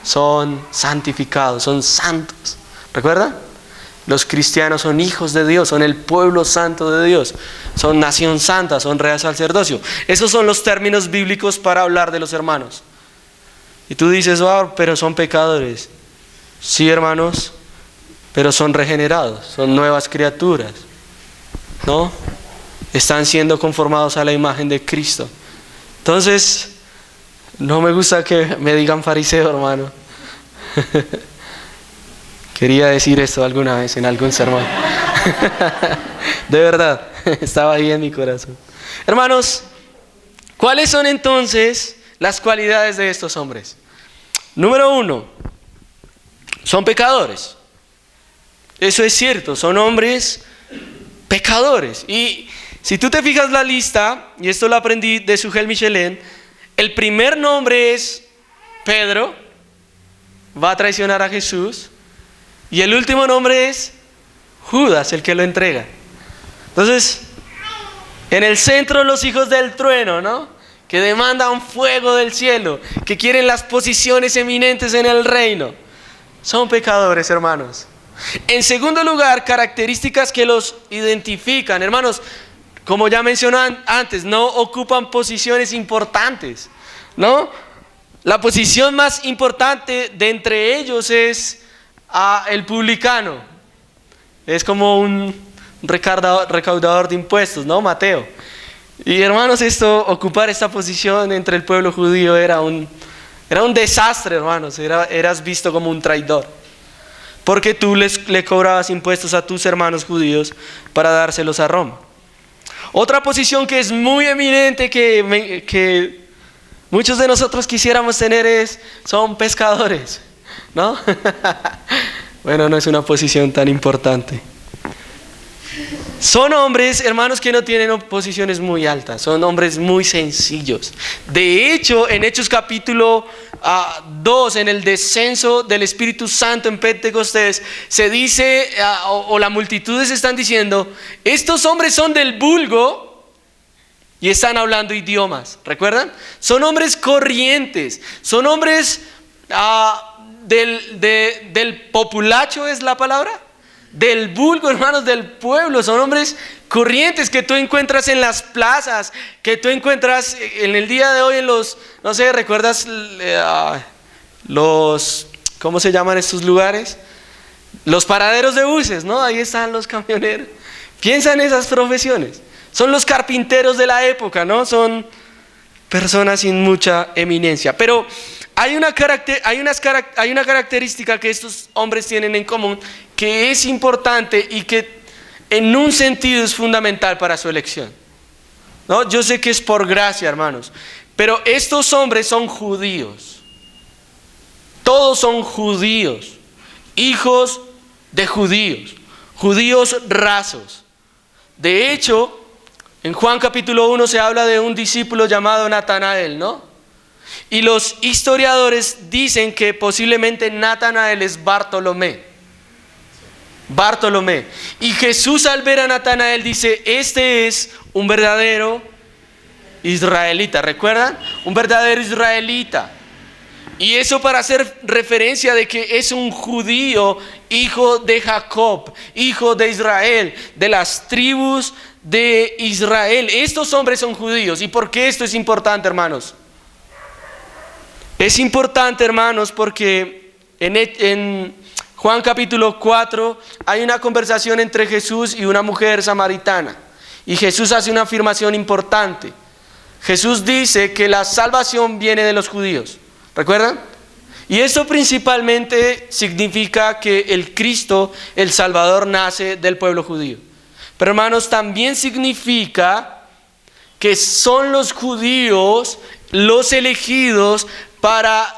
Son santificados, son santos. ¿Recuerdan? Los cristianos son hijos de Dios, son el pueblo santo de Dios, son nación santa, son real sacerdocio. Esos son los términos bíblicos para hablar de los hermanos. Y tú dices, pero son pecadores. Sí, hermanos, pero son regenerados, son nuevas criaturas, ¿no? Están siendo conformados a la imagen de Cristo. Entonces, no me gusta que me digan fariseo, hermano. Quería decir esto alguna vez en algún sermón. De verdad, estaba ahí en mi corazón. Hermanos, ¿cuáles son entonces las cualidades de estos hombres? Número 1, son pecadores. Eso es cierto, son hombres pecadores. Y si tú te fijas la lista, y esto lo aprendí de Sujel Michelin, el primer nombre es Pedro, va a traicionar a Jesús. Y el último nombre es Judas, el que lo entrega. Entonces, en el centro los hijos del trueno, ¿no? Que demandan fuego del cielo, que quieren las posiciones eminentes en el reino. Son pecadores, hermanos. En segundo lugar, características que los identifican. Hermanos, como ya mencioné antes, no ocupan posiciones importantes, ¿no? La posición más importante de entre ellos es el publicano. Es como un recaudador de impuestos, ¿no? Mateo. Y hermanos, ocupar esta posición entre el pueblo judío era un desastre, hermanos. Eras visto como un traidor, porque tú le cobrabas impuestos a tus hermanos judíos para dárselos a Roma. Otra posición que es muy eminente, que muchos de nosotros quisiéramos tener, son pescadores, ¿no? Bueno, no es una posición tan importante. Son hombres, hermanos, que no tienen posiciones muy altas, son hombres muy sencillos. De hecho, en Hechos capítulo 2, en el descenso del Espíritu Santo en Pentecostés, se dice, o las multitudes están diciendo, estos hombres son del vulgo y están hablando idiomas, ¿recuerdan? Son hombres corrientes, son hombres del populacho, ¿es la palabra? Del vulgo, hermanos, del pueblo. Son hombres corrientes que tú encuentras en las plazas, que tú encuentras en el día de hoy en los, no sé, ¿recuerdas los, cómo se llaman estos lugares? Los paraderos de buses, ¿no? Ahí están los camioneros. Piensa en esas profesiones. Son los carpinteros de la época, ¿no? Son personas sin mucha eminencia. Pero hay una característica que estos hombres tienen en común que es importante y que en un sentido es fundamental para su elección, ¿no? Yo sé que es por gracia, hermanos, pero estos hombres son judíos. Todos son judíos, hijos de judíos, judíos rasos. De hecho, en Juan capítulo 1 se habla de un discípulo llamado Natanael, ¿no? Y los historiadores dicen que posiblemente Natanael es Bartolomé. Y Jesús, al ver a Natanael, dice: este es un verdadero israelita. ¿Recuerdan? Un verdadero israelita. Y eso para hacer referencia de que es un judío, hijo de Jacob, hijo de Israel, de las tribus de Israel. Estos hombres son judíos. ¿Y por qué esto es importante, hermanos? Es importante, hermanos, porque en Juan capítulo 4 hay una conversación entre Jesús y una mujer samaritana. Y Jesús hace una afirmación importante. Jesús dice que la salvación viene de los judíos. ¿Recuerdan? Y esto principalmente significa que el Cristo, el Salvador, nace del pueblo judío. Pero, hermanos, también significa que son los judíos los elegidos para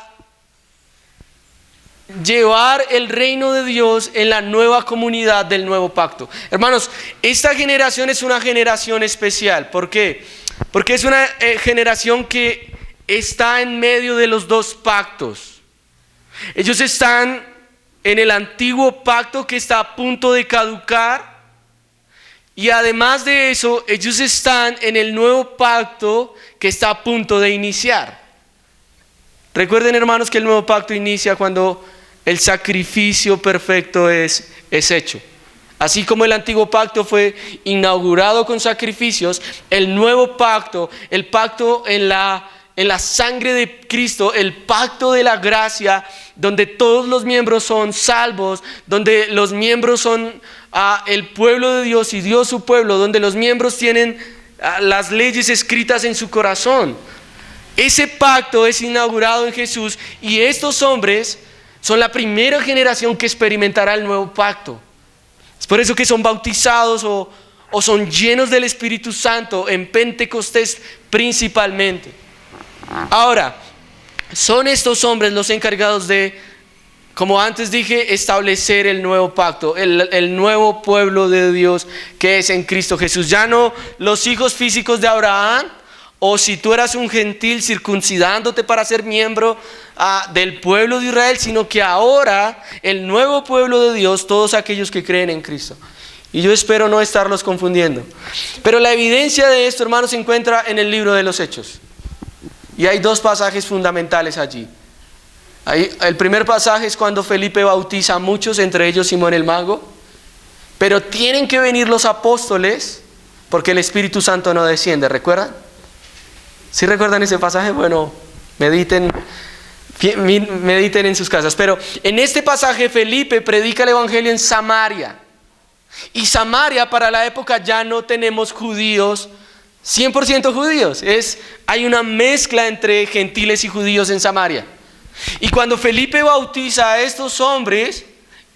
llevar el reino de Dios en la nueva comunidad del nuevo pacto. Hermanos, esta generación es una generación especial. ¿Por qué? Porque es una generación que está en medio de los dos pactos. Ellos están en el antiguo pacto que está a punto de caducar, y además de eso, ellos están en el nuevo pacto que está a punto de iniciar. Recuerden, hermanos, que el nuevo pacto inicia cuando el sacrificio perfecto es hecho. Así como el antiguo pacto fue inaugurado con sacrificios, el nuevo pacto, el pacto en la sangre de Cristo, el pacto de la gracia, donde todos los miembros son salvos, donde los miembros son el pueblo de Dios y Dios su pueblo, donde los miembros tienen las leyes escritas en su corazón. Ese pacto es inaugurado en Jesús, y estos hombres son la primera generación que experimentará el nuevo pacto. Es por eso que son bautizados o son llenos del Espíritu Santo en Pentecostés principalmente. Ahora, son estos hombres los encargados de, como antes dije, establecer el nuevo pacto, el nuevo pueblo de Dios que es en Cristo Jesús. Ya no los hijos físicos de Abraham, o si tú eras un gentil circuncidándote para ser miembro del pueblo de Israel, sino que ahora el nuevo pueblo de Dios, todos aquellos que creen en Cristo. Y yo espero no estarlos confundiendo. Pero la evidencia de esto, hermanos, se encuentra en el libro de los Hechos. Y hay dos pasajes fundamentales allí. El primer pasaje es cuando Felipe bautiza a muchos, entre ellos Simón el mago. Pero tienen que venir los apóstoles porque el Espíritu Santo no desciende, ¿recuerdan? ¿Sí recuerdan ese pasaje? Bueno, mediten en sus casas. Pero en este pasaje Felipe predica el evangelio en Samaria. Y Samaria, para la época, ya no tenemos judíos, 100% judíos. Hay una mezcla entre gentiles y judíos en Samaria. Y cuando Felipe bautiza a estos hombres,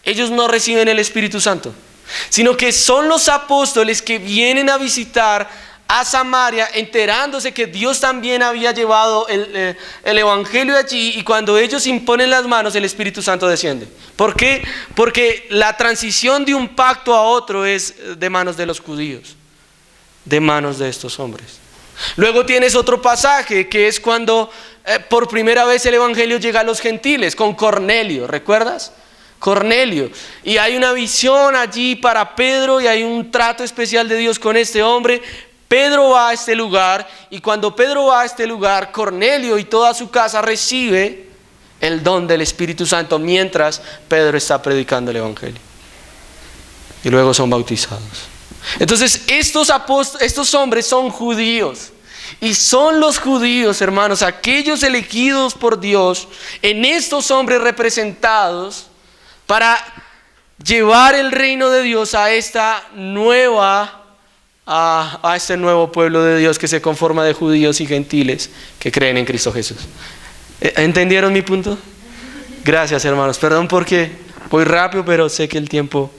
ellos no reciben el Espíritu Santo, sino que son los apóstoles que vienen a visitar a Samaria, enterándose que Dios también había llevado el evangelio allí, y cuando ellos imponen las manos, el Espíritu Santo desciende. ¿Por qué? Porque la transición de un pacto a otro es de manos de los judíos, de manos de estos hombres. Luego tienes otro pasaje que es cuando por primera vez el evangelio llega a los gentiles, con Cornelio, ¿recuerdas? Cornelio, y hay una visión allí para Pedro y hay un trato especial de Dios con este hombre. Pedro va a este lugar, y cuando Pedro va a este lugar, Cornelio y toda su casa recibe el don del Espíritu Santo mientras Pedro está predicando el evangelio, y luego son bautizados. Entonces estos hombres son judíos, y son los judíos, hermanos, aquellos elegidos por Dios en estos hombres representados para llevar el reino de Dios a esta nueva a este nuevo pueblo de Dios que se conforma de judíos y gentiles que creen en Cristo Jesús. ¿Entendieron mi punto? Gracias, hermanos. Perdón porque voy rápido, pero sé que el tiempo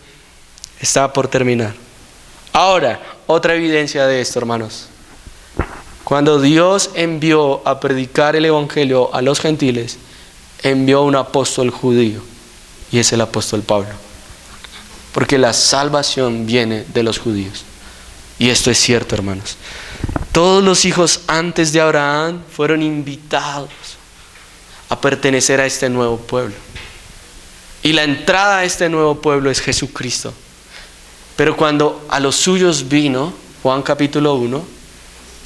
está por terminar. Ahora, otra evidencia de esto, hermanos. Cuando Dios envió a predicar el evangelio a los gentiles, envió un apóstol judío, y es el apóstol Pablo. Porque la salvación viene de los judíos. Y esto es cierto, hermanos. Todos los hijos antes de Abraham fueron invitados a pertenecer a este nuevo pueblo. Y la entrada a este nuevo pueblo es Jesucristo. Pero cuando a los suyos vino, Juan capítulo 1,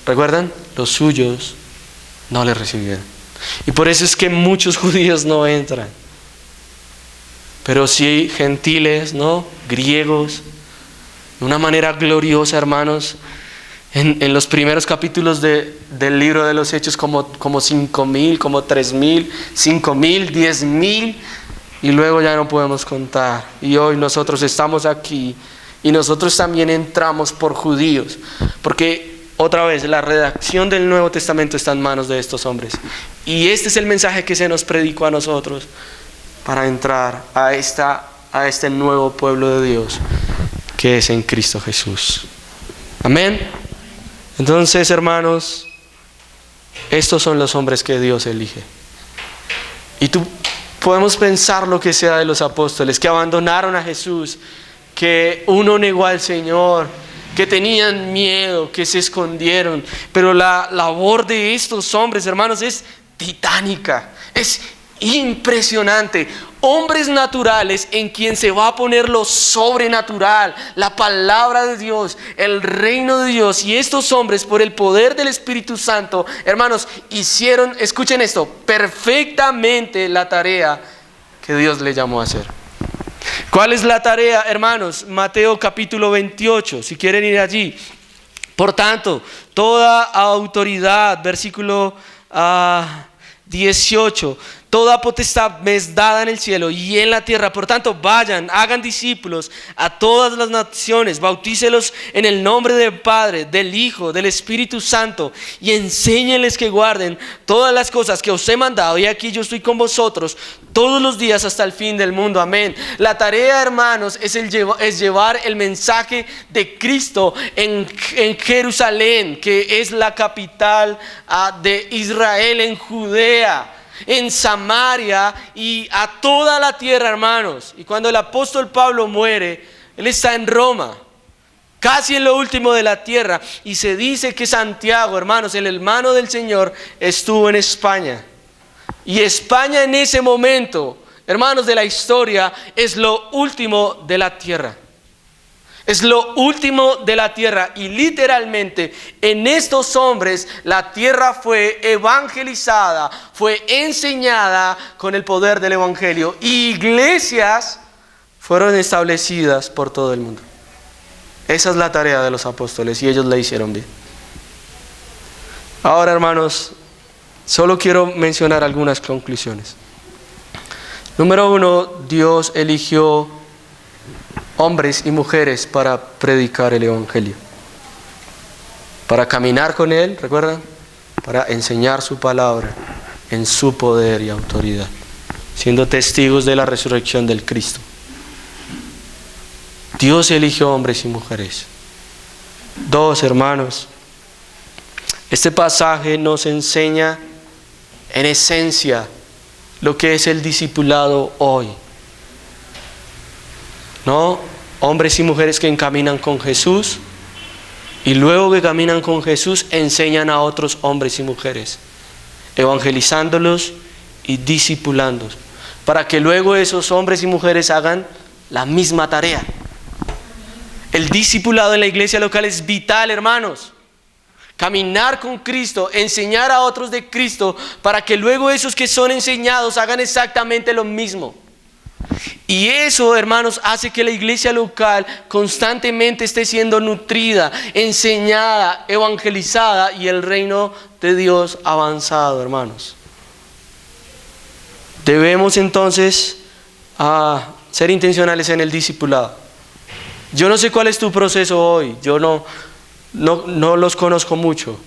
¿recuerdan? Los suyos no le recibieron. Y por eso es que muchos judíos no entran. Pero sí gentiles, ¿no? Griegos. De una manera gloriosa, hermanos. En los primeros capítulos del libro de los Hechos, como 5,000, como 3,000, 5,000, 10,000. Y luego ya no podemos contar. Y hoy nosotros estamos aquí. Y nosotros también entramos por judíos. Porque otra vez, la redacción del Nuevo Testamento está en manos de estos hombres. Y este es el mensaje que se nos predicó a nosotros para entrar a este nuevo pueblo de Dios que es en Cristo Jesús. Amén. Entonces, hermanos, estos son los hombres que Dios elige. Y podemos pensar lo que sea de los apóstoles, que abandonaron a Jesús, que uno negó al Señor, que tenían miedo, que se escondieron. Pero la labor de estos hombres, hermanos, es titánica, es impresionante. Hombres naturales en quien se va a poner lo sobrenatural, la palabra de Dios, el reino de Dios. Y estos hombres, por el poder del Espíritu Santo, hermanos, hicieron, escuchen esto, perfectamente la tarea que Dios les llamó a hacer. ¿Cuál es la tarea, hermanos? Mateo capítulo 28, si quieren ir allí. Por tanto, toda autoridad, versículo 18, toda potestad me es dada en el cielo y en la tierra. Por tanto, vayan, hagan discípulos a todas las naciones, bautícelos en el nombre del Padre, del Hijo, del Espíritu Santo, y enséñenles que guarden todas las cosas que os he mandado. Y aquí yo estoy con vosotros todos los días hasta el fin del mundo. Amén. La tarea, hermanos, es llevar el mensaje de Cristo en Jerusalén, que es la capital de Israel, en Judea, en Samaria y a toda la tierra, hermanos. Y cuando el apóstol Pablo muere, él está en Roma, casi en lo último de la tierra, y se dice que Santiago, hermanos, el hermano del Señor, estuvo en España. Y España en ese momento, hermanos, de la historia, es lo último de la tierra. Es lo último de la tierra, y literalmente en estos hombres la tierra fue evangelizada, fue enseñada con el poder del evangelio. Iglesias fueron establecidas por todo el mundo. Esa es la tarea de los apóstoles y ellos la hicieron bien. Ahora, hermanos, solo quiero mencionar algunas conclusiones. Número 1, Dios eligió hombres y mujeres para predicar el evangelio, para caminar con Él, ¿recuerdan? Para enseñar su palabra en su poder y autoridad, siendo testigos de la resurrección del Cristo. Dios eligió hombres y mujeres. 2, hermanos, Este pasaje nos enseña en esencia lo que es el discipulado hoy. ¿No? Hombres y mujeres que caminan con Jesús y luego que caminan con Jesús enseñan a otros hombres y mujeres, evangelizándolos y discipulándolos, para que luego esos hombres y mujeres hagan la misma tarea. El discipulado en la iglesia local es vital, hermanos. Caminar con Cristo, enseñar a otros de Cristo, para que luego esos que son enseñados hagan exactamente lo mismo. Y eso, hermanos, hace que la iglesia local constantemente esté siendo nutrida, enseñada, evangelizada y el reino de Dios avanzado, hermanos. Debemos entonces ser intencionales en el discipulado. Yo no sé cuál es tu proceso hoy, yo no los conozco mucho,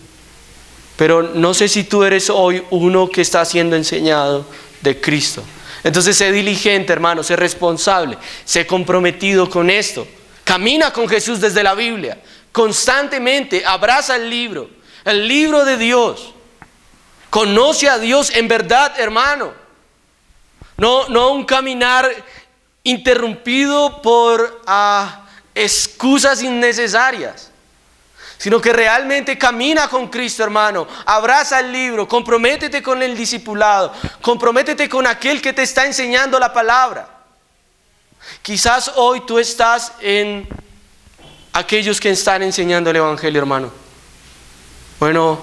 pero no sé si tú eres hoy uno que está siendo enseñado de Cristo. Entonces sé diligente, hermano, sé responsable, sé comprometido con esto. Camina con Jesús desde la Biblia, constantemente abraza el libro de Dios. Conoce a Dios en verdad, hermano. No un caminar interrumpido por excusas innecesarias, sino que realmente camina con Cristo, hermano. Abraza el libro, comprométete con el discipulado, comprométete con aquel que te está enseñando la palabra. Quizás hoy tú estás en aquellos que están enseñando el evangelio, hermano. Bueno,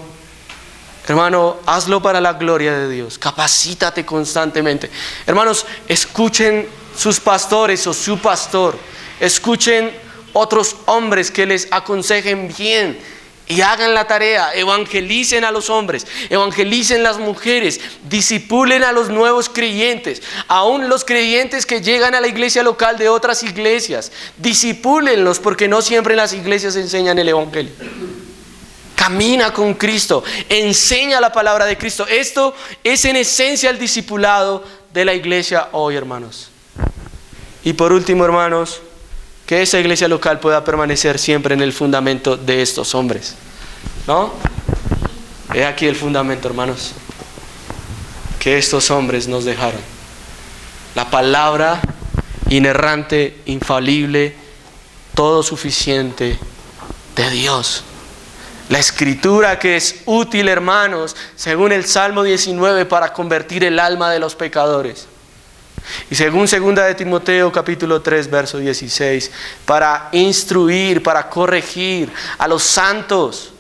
hermano, hazlo para la gloria de Dios, capacítate constantemente. Hermanos, escuchen sus pastores o su pastor, escuchen otros hombres que les aconsejen bien y hagan la tarea, evangelicen a los hombres, evangelicen las mujeres, discipulen a los nuevos creyentes, aún los creyentes que llegan a la iglesia local de otras iglesias, discipúlenlos, porque no siempre en las iglesias enseñan el evangelio. Camina con Cristo, enseña la palabra de Cristo. Esto es en esencia el discipulado de la iglesia hoy, hermanos. Y por último, hermanos, que esa iglesia local pueda permanecer siempre en el fundamento de estos hombres, ¿no? He aquí el fundamento, hermanos, que estos hombres nos dejaron. La palabra inerrante, infalible, todo suficiente de Dios. La escritura que es útil, hermanos, según el Salmo 19, para convertir el alma de los pecadores. Y según 2 de Timoteo capítulo 3 verso 16, para instruir, para corregir a los santos,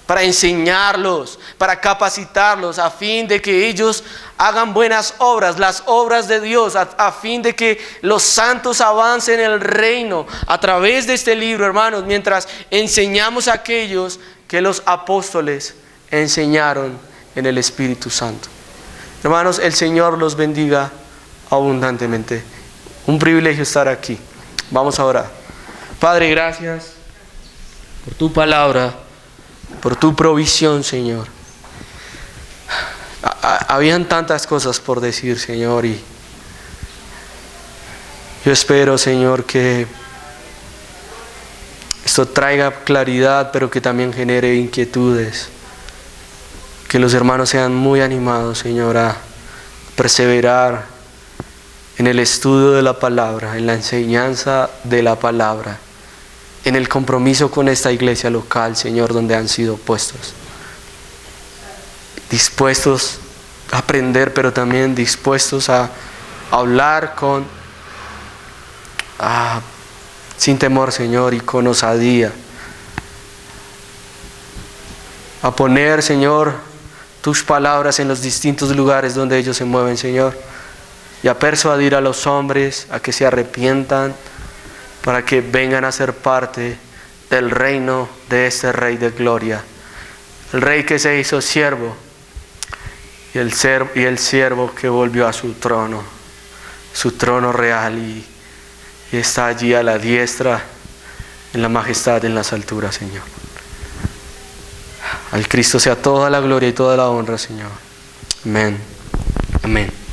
para enseñarlos, para capacitarlos, a fin de que ellos hagan buenas obras, las obras de Dios, a fin de que los santos avancen en el reino a través de este libro, hermanos, mientras enseñamos a aquellos que los apóstoles enseñaron en el Espíritu Santo. Hermanos, el Señor los bendiga abundantemente. Un privilegio estar aquí. Vamos a orar. Padre, gracias por tu palabra, por tu provisión, Señor. Habían tantas cosas por decir, Señor, y yo espero, Señor, que esto traiga claridad, pero que también genere inquietudes. Que los hermanos sean muy animados, Señor, a perseverar en el estudio de la palabra, en la enseñanza de la palabra, en el compromiso con esta iglesia local, Señor, donde han sido puestos. Dispuestos a aprender, pero también dispuestos a hablar sin temor, Señor, y con osadía. A poner, Señor, tus palabras en los distintos lugares donde ellos se mueven, Señor. Y a persuadir a los hombres a que se arrepientan para que vengan a ser parte del reino de este Rey de gloria. El Rey que se hizo siervo y el siervo que volvió a su trono real y está allí a la diestra en la majestad, en las alturas, Señor. Al Cristo sea toda la gloria y toda la honra, Señor. Amén. Amén.